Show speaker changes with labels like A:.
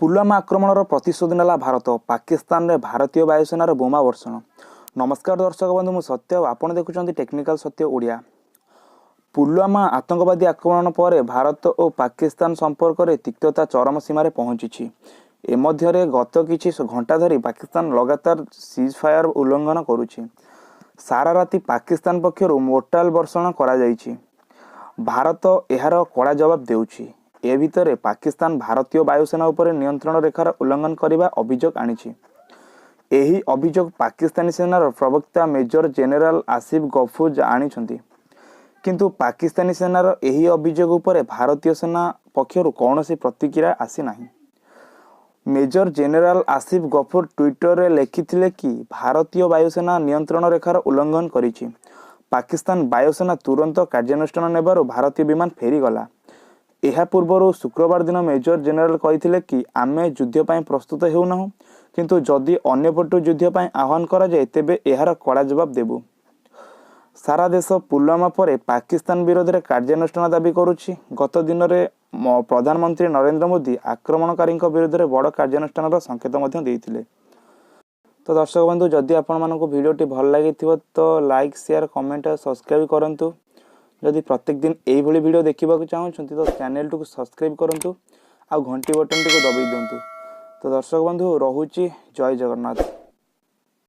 A: पुलवामा आक्रमणर प्रतिशोध नेला भारत। पाकिस्तान रे भारतीय वायुसेनार बोमा वर्षण। नमस्कार दर्शक बंधु, मु सत्य आपण देखुछंती टेक्निकल सत्य ओडिया। पुलवामा आतंकवादी आक्रमण पर भारत और पाकिस्तान संपर्क में तिक्तता चरम सीमार पहुंची। एमध्यरे गत किछि घंटा धरी पाकिस्तान लगातार सीज फायर उल्लंघन करुछि। सारा राति पाकिस्तान पक्षरु मोर्टाल वर्षण करा जाइछि। भारत एहार कड़ा जवाब देउछि। ए भितरे पाकिस्तान भारतीय वायुसेना उपर नियंत्रण रेखार उल्लंघन करने अभियोग आनिछि। एही अभियोग पाकिस्तानी सेनार प्रवक्ता मेजर जेनेराल आसिफ गफूर आनिछंती। किंतु पाकिस्तानी सेनार एही अभियोग उपर भारतीय सेना पक्षरु कौनसी प्रतिक्रिया आसी नाही। Major general Asif Ghafoor Twitter रे लिखिथिले कि भारतीय वायुसेना नियंत्रण रेखार उल्लंघन करिछि। पाकिस्तान वायुसेना तुरंत कार्यानुष्ठान नेबारु भारतीय विमान फेरी गला। एहा पूर्व शुक्रवार दिन मेजर जेनेराल कहिथिले कि आमे युद्ध ପାଇଁ प्रस्तुत हेउनाहु, किंतु जदि अन्य पटु युद्ध ପାଇଁ आह्वान करा जाए तेबे एहार कड़ा जवाब देबु। सारा देश पुलवामा पर पाकिस्तान विरोध में कार्यानुष्ठान दाबी करुछि। गत दिन में प्रधानमंत्री नरेंद्र मोदी आक्रमणकारी विरोध में बड़ कार्यानुष्ठान संकेत देइथिले। तो दर्शक बंधु, जदि आपण मानक वीडियोटी भल लगी तो लाइक शेयर कमेंट और सब्सक्राइब करंतु। जदि प्रत्येक दिन यही वीडियो देखा चाहते तो चैनल को सब्सक्राइब करंतु आ घंटी बटन टी दबाई दिंतु। तो दर्शक बंधु, रहुची। जय जगन्नाथ।